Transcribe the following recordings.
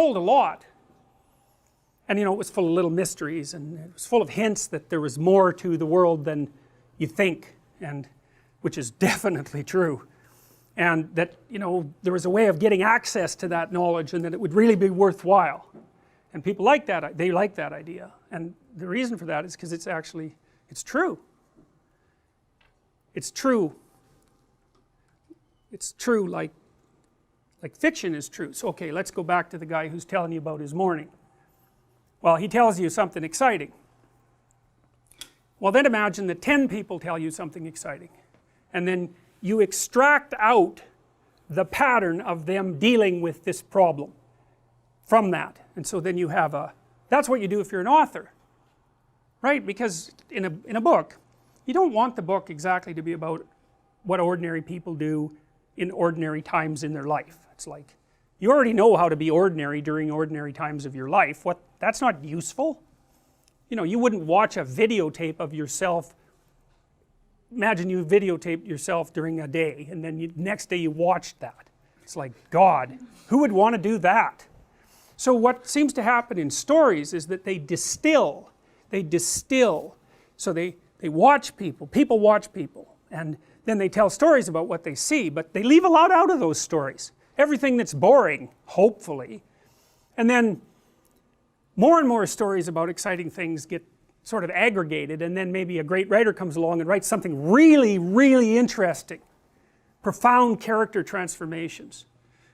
told a lot, and you know, it was full of little mysteries, and it was full of hints that there was more to the world than you think, and which is definitely true, and that, you know, there was a way of getting access to that knowledge, and that it would really be worthwhile, and people like that, they like that idea, and the reason for that is because it's actually, it's true. It's true. It's true like fiction is true. So okay, let's go back to the guy who's telling you about his morning. Well, he tells you something exciting. Well, then imagine that 10 people tell you something exciting, and then you extract out the pattern of them dealing with this problem from that, and so then you have a, that's what you do if you're an author, right? Because in a book, you don't want the book exactly to be about what ordinary people do in ordinary times in their life. It's like, you already know how to be ordinary during ordinary times of your life. What, that's not useful. You know, you wouldn't watch a videotape of yourself. Imagine you videotaped yourself during a day, and then next day you watched that. It's like, God, who would want to do that? So what seems to happen in stories is that they distill. So they watch people watch people, and then they tell stories about what they see, but they leave a lot out of those stories. Everything that's boring, hopefully. And then more and more stories about exciting things get sort of aggregated, and then maybe a great writer comes along and writes something really, really interesting. Profound character transformations.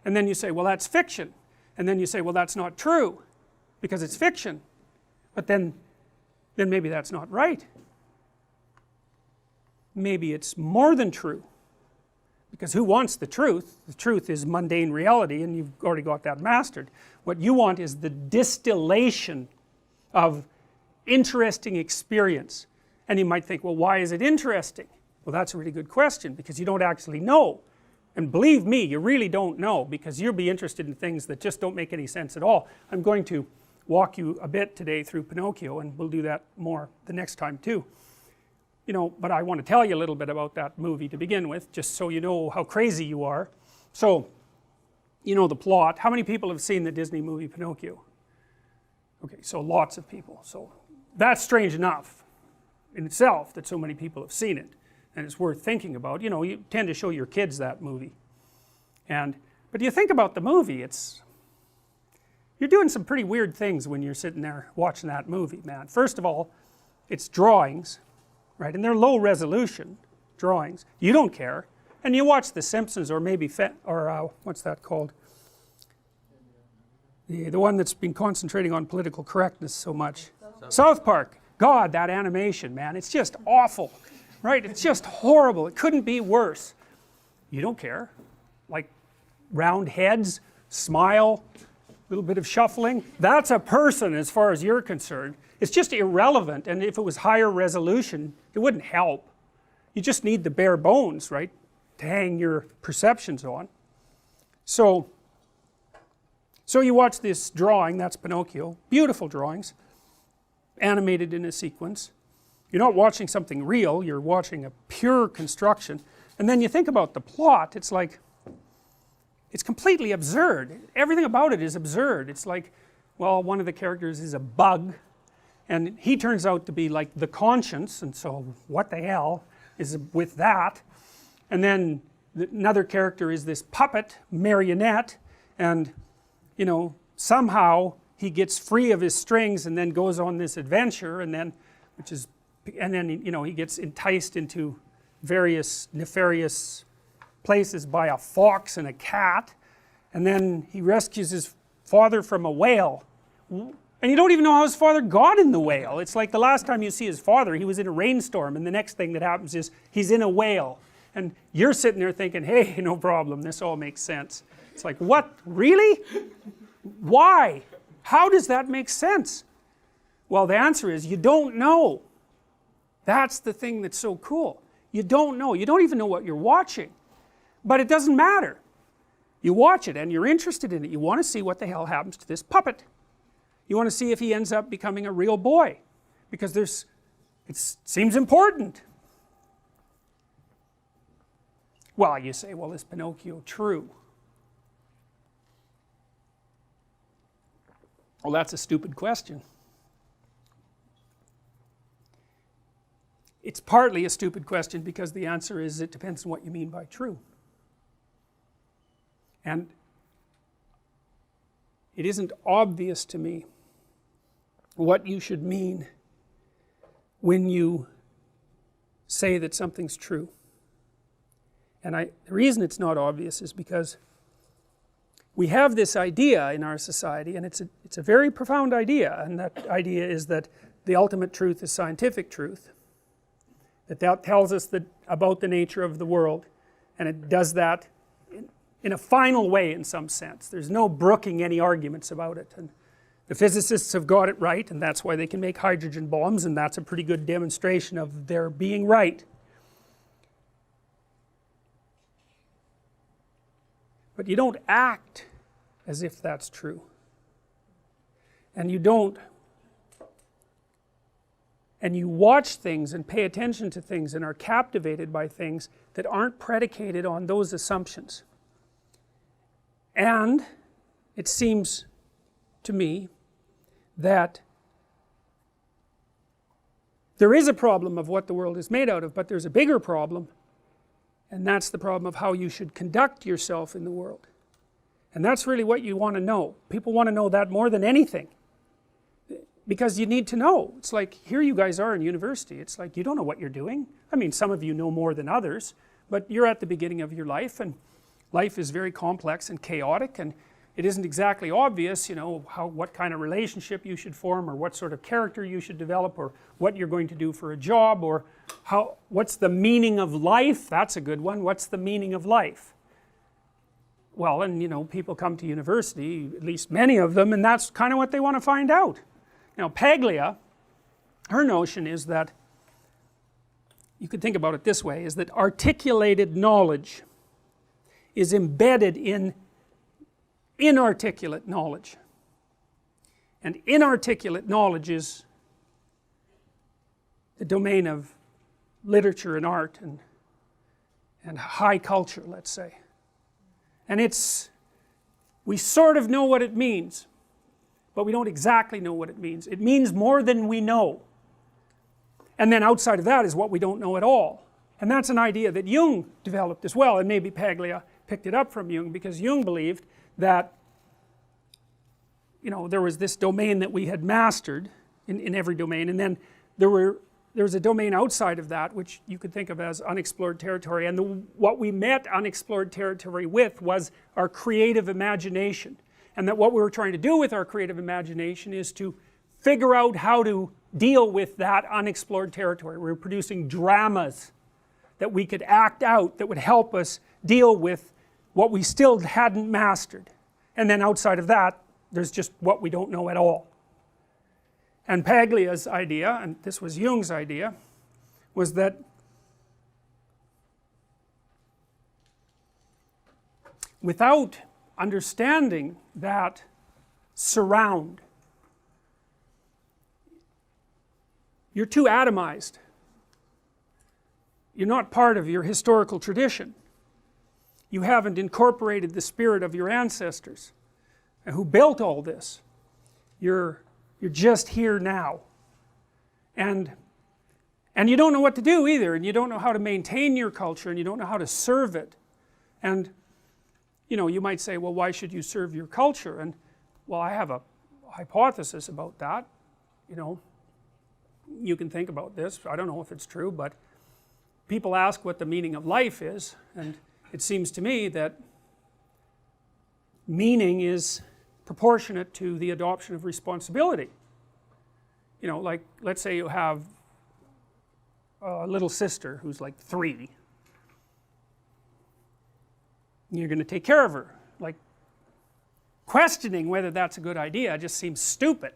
And then you say, well, that's fiction. And then you say, well, that's not true, because it's fiction. But then maybe that's not right. Maybe it's more than true, because who wants the truth? The truth is mundane reality, and you've already got that mastered. What you want is the distillation of interesting experience. And you might think, well, why is it interesting? Well, that's a really good question, because you don't actually know, and believe me, you really don't know, because you'll be interested in things that just don't make any sense at all. I'm going to walk you a bit today through Pinocchio, and we'll do that more the next time too. You know, but I want to tell you a little bit about that movie to begin with, just so you know how crazy you are. So, you know the plot. How many people have seen the Disney movie Pinocchio? Okay, so lots of people. So that's strange enough in itself that so many people have seen it, and it's worth thinking about. You know, you tend to show your kids that movie, but you think about the movie, you're doing some pretty weird things when you're sitting there watching that movie, man. First of all, it's drawings, right, and they're low resolution drawings. You don't care, and you watch The Simpsons, or maybe what's that called, the one that's been concentrating on political correctness so much, South Park. God, that animation, man, it's just awful, right? It's just horrible. It couldn't be worse. You don't care. Like round heads, smile, little bit of shuffling, that's a person as far as you're concerned. It's just irrelevant, and if it was higher resolution, it wouldn't help. You just need the bare bones, right, to hang your perceptions on. So you watch this drawing, that's Pinocchio, beautiful drawings, animated in a sequence. You're not watching something real, you're watching a pure construction, and then you think about the plot, it's like, it's completely absurd. Everything about it is absurd. It's like, well, one of the characters is a bug, and he turns out to be like the conscience, and so what the hell is with that? And then another character is this puppet, marionette, and you know, somehow he gets free of his strings and then goes on this adventure, and then you know, he gets enticed into various nefarious places by a fox and a cat, and then he rescues his father from a whale, and you don't even know how his father got in the whale. It's like the last time you see his father, he was in a rainstorm, and the next thing that happens is he's in a whale, and you're sitting there thinking, hey, no problem, this all makes sense. It's like, what, really? Why? How does that make sense? Well, the answer is you don't know. That's the thing that's so cool. You don't know. You don't even know what you're watching. But it doesn't matter. You watch it and you're interested in it. You want to see what the hell happens to this puppet. You want to see if he ends up becoming a real boy, because it seems important. Well, you say, well, is Pinocchio true? Well, that's a stupid question. It's partly a stupid question because the answer is it depends on what you mean by true. And it isn't obvious to me what you should mean when you say that something's true. And the reason it's not obvious is because we have this idea in our society, and it's a very profound idea, and that idea is that the ultimate truth is scientific truth. That tells us about the nature of the world, and it does that in a final way in some sense. There's no brooking any arguments about it, and the physicists have got it right, and that's why they can make hydrogen bombs, and that's a pretty good demonstration of their being right. But you don't act as if that's true, and you don't, and you watch things and pay attention to things and are captivated by things that aren't predicated on those assumptions. And it seems to me that there is a problem of what the world is made out of, but there's a bigger problem, and that's the problem of how you should conduct yourself in the world. And that's really what you want to know. People want to know that more than anything, because you need to know. It's like, here you guys are in university, it's like you don't know what you're doing. I mean, some of you know more than others, but you're at the beginning of your life, and life is very complex and chaotic, and it isn't exactly obvious, you know, what kind of relationship you should form, or what sort of character you should develop, or what you're going to do for a job, or what's the meaning of life. That's a good one. What's the meaning of life? Well, and you know, people come to university, at least many of them, and that's kind of what they want to find out. Now Paglia, her notion is that, you could think about it this way, is that articulated knowledge is embedded in inarticulate knowledge, and inarticulate knowledge is the domain of literature and art and high culture, let's say. And we sort of know what it means, but we don't exactly know what it means. It means more than we know, and then outside of that is what we don't know at all. And that's an idea that Jung developed as well, and maybe Paglia picked it up from Jung, because Jung believed that, you know, there was this domain that we had mastered in every domain, and then there was a domain outside of that which you could think of as unexplored territory, and what we met unexplored territory with was our creative imagination, and that what we were trying to do with our creative imagination is to figure out how to deal with that unexplored territory. We were producing dramas that we could act out that would help us deal with what we still hadn't mastered, and then outside of that there's just what we don't know at all. And Paglia's idea, and this was Jung's idea, was that without understanding that surround, you're too atomized. You're not part of your historical tradition. You haven't incorporated the spirit of your ancestors who built all this. You're just here now, and you don't know what to do either, and you don't know how to maintain your culture, and you don't know how to serve it. And you know, you might say, well, why should you serve your culture? And well, I have a hypothesis about that. You know, you can think about this. I don't know if it's true, but people ask what the meaning of life is, and it seems to me that meaning is proportionate to the adoption of responsibility. You know, like, let's say you have a little sister who's like 3. You're going to take care of her. Like, questioning whether that's a good idea just seems stupid.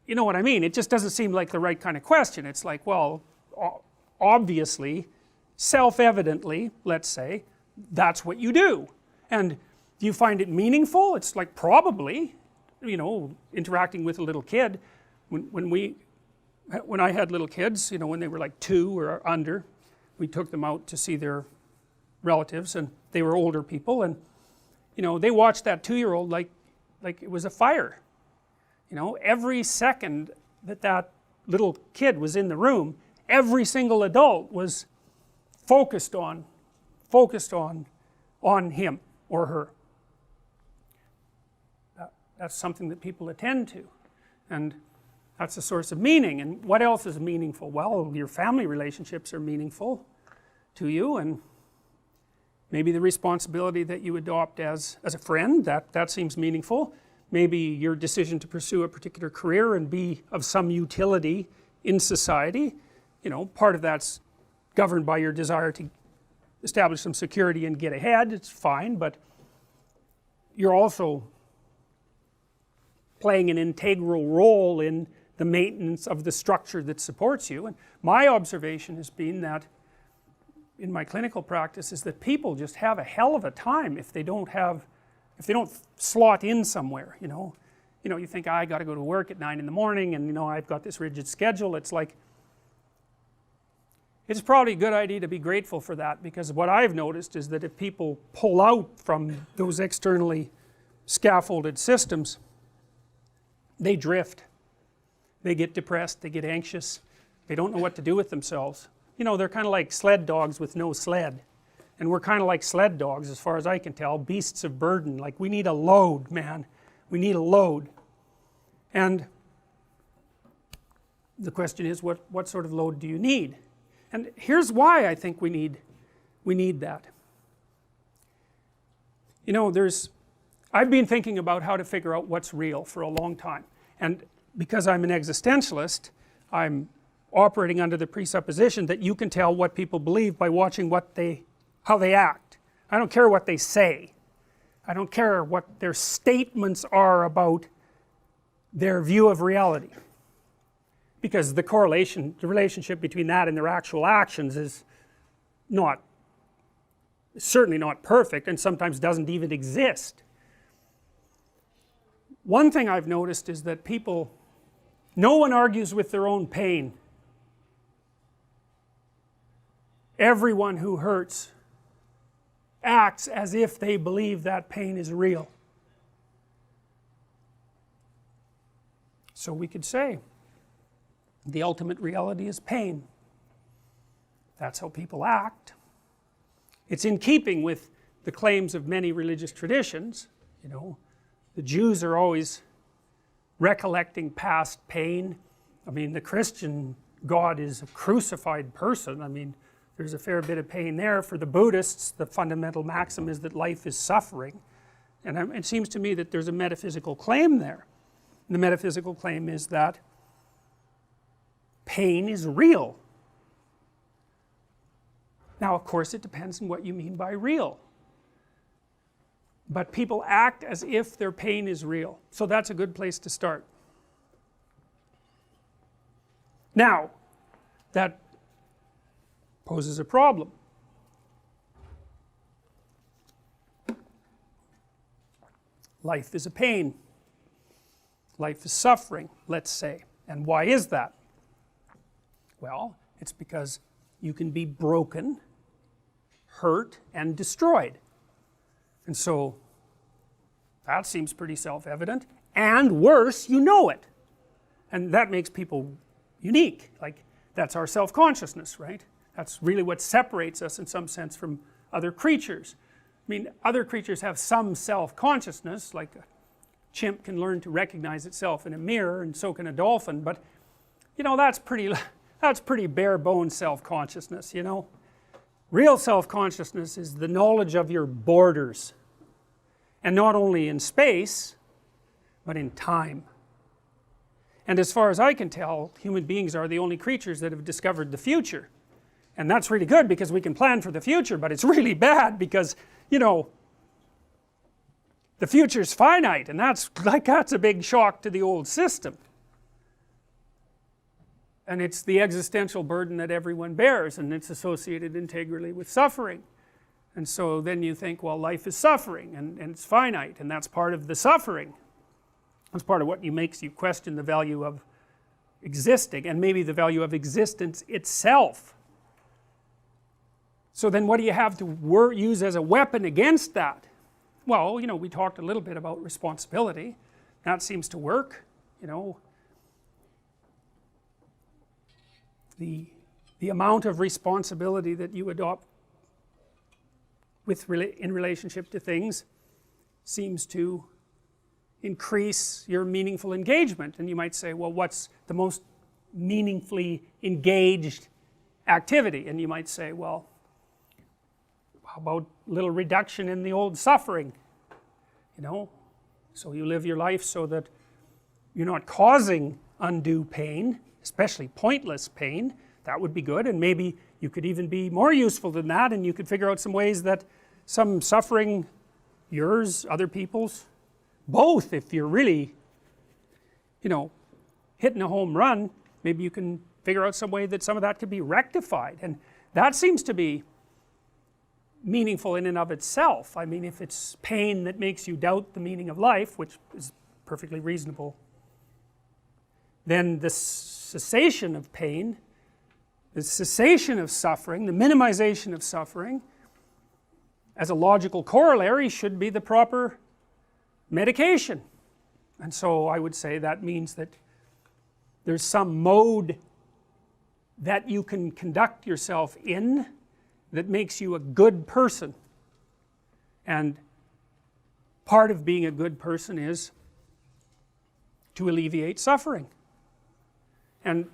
You know what I mean? It just doesn't seem like the right kind of question. It's like, well, obviously, self-evidently, let's say, that's what you do. And do you find it meaningful? It's like, probably, you know, interacting with a little kid. When I had little kids, you know, when they were like 2 or under, we took them out to see their relatives, and they were older people, and you know, they watched that 2-year-old like it was a fire. You know, every second that that little kid was in the room, every single adult was focused on him or her. That's something that people attend to, and that's a source of meaning. And what else is meaningful? Well, your family relationships are meaningful to you, and maybe the responsibility that you adopt as a friend, that seems meaningful. Maybe your decision to pursue a particular career and be of some utility in society, you know, part of that's governed by your desire to establish some security and get ahead. It's fine, but you're also playing an integral role in the maintenance of the structure that supports you. And my observation has been that in my clinical practice is that people just have a hell of a time if they don't slot in somewhere, you know. You think, I got to go to work at 9 in the morning, and you know, I've got this rigid schedule. It's like, it's probably a good idea to be grateful for that, because what I've noticed is that if people pull out from those externally scaffolded systems, they drift, they get depressed, they get anxious, they don't know what to do with themselves. You know, they're kind of like sled dogs with no sled, and we're kind of like sled dogs as far as I can tell, beasts of burden. Like, we need a load, man, we need a load. And the question is, what sort of load do you need? And here's why I think we need that. You know, I've been thinking about how to figure out what's real for a long time, and because I'm an existentialist, I'm operating under the presupposition that you can tell what people believe by watching how they act. I don't care what they say, I don't care what their statements are about their view of reality, because the relationship between that and their actual actions is certainly not perfect, and sometimes doesn't even exist. One thing I've noticed is that no one argues with their own pain. Everyone who hurts acts as if they believe that pain is real. So we could say the ultimate reality is pain. That's how people act. It's in keeping with the claims of many religious traditions. You know, the Jews are always recollecting past pain. I mean, the Christian God is a crucified person. I mean, there's a fair bit of pain there. For the Buddhists, the fundamental maxim is that life is suffering, and it seems to me that there's a metaphysical claim there. And the metaphysical claim is that pain is real. Now, of course, it depends on what you mean by real. But people act as if their pain is real. So that's a good place to start. Now, that poses a problem. Life is a pain. Life is suffering, let's say. And why is that? Well, it's because you can be broken, hurt, and destroyed. And so that seems pretty self-evident, and worse, you know it, and that makes people unique. Like, that's our self-consciousness, right? That's really what separates us in some sense from other creatures. I mean, other creatures have some self-consciousness, like a chimp can learn to recognize itself in a mirror, and so can a dolphin, but you know, that's pretty bare bones self-consciousness, you know. Real self-consciousness is the knowledge of your borders, and not only in space, but in time. And as far as I can tell, human beings are the only creatures that have discovered the future. And that's really good because we can plan for the future, but it's really bad because, you know, the future's finite, and that's a big shock to the old system. And it's the existential burden that everyone bears, and it's associated integrally with suffering. And so then you think, well, life is suffering, and it's finite, and that's part of the suffering. That's part of what makes you question the value of existing, and maybe the value of existence itself. So then what do you have to use as a weapon against that? Well, you know, we talked a little bit about responsibility. That seems to work. you know, the amount of responsibility that you adopt in relationship to things seems to increase your meaningful engagement. And you might say, well, what's the most meaningfully engaged activity? And you might say, well, how about a little reduction in the old suffering, you know, so you live your life so that you're not causing undue pain, especially pointless pain. That would be good. And maybe you could even be more useful than that, and you could figure out some ways that some suffering, yours, other people's, both, if you're really, you know, hitting a home run, maybe you can figure out some way that some of that could be rectified. And that seems to be meaningful in and of itself. I mean, if it's pain that makes you doubt the meaning of life, which is perfectly reasonable, then the cessation of pain, the cessation of suffering, the minimization of suffering, as a logical corollary, should be the proper medication. And so I would say that means that there's some mode that you can conduct yourself in that makes you a good person. And part of being a good person is to alleviate suffering. And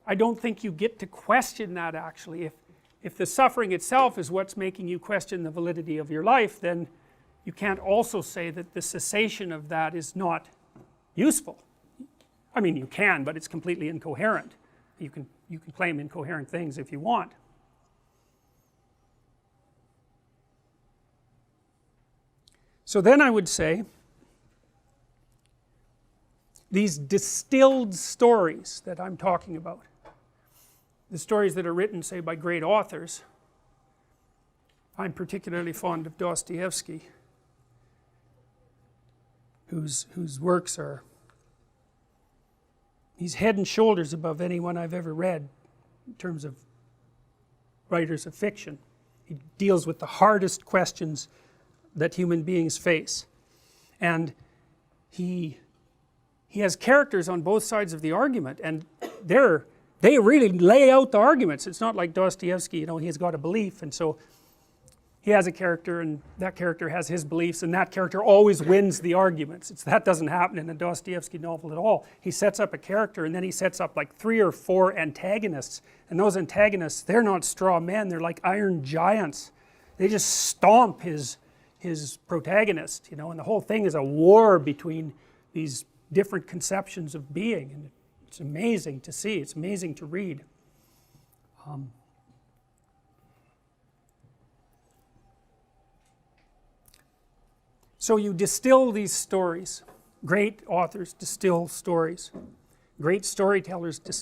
I don't think you get to question that, actually. If the suffering itself is what's making you question the validity of your life, then you can't also say that the cessation of that is not useful. I mean, you can, but it's completely incoherent. You can claim incoherent things if you want. So then I would say these distilled stories that I'm talking about, the stories that are written, say, by great authors. I'm particularly fond of Dostoevsky, whose works are, he's head and shoulders above anyone I've ever read in terms of writers of fiction. He deals with the hardest questions that human beings face, and he has characters on both sides of the argument, and they really lay out the arguments. It's not like Dostoevsky, you know, he's got a belief, and so he has a character, and that character has his beliefs, and that character always wins the arguments. That doesn't happen in a Dostoevsky novel at all. He sets up a character, and then he sets up like 3 or 4 antagonists, and those antagonists, they're not straw men, they're like iron giants. They just stomp his protagonist, you know, and the whole thing is a war between these different conceptions of being, and it's amazing to see, it's amazing to read. So you distill these stories. Great authors distill stories. Great storytellers distill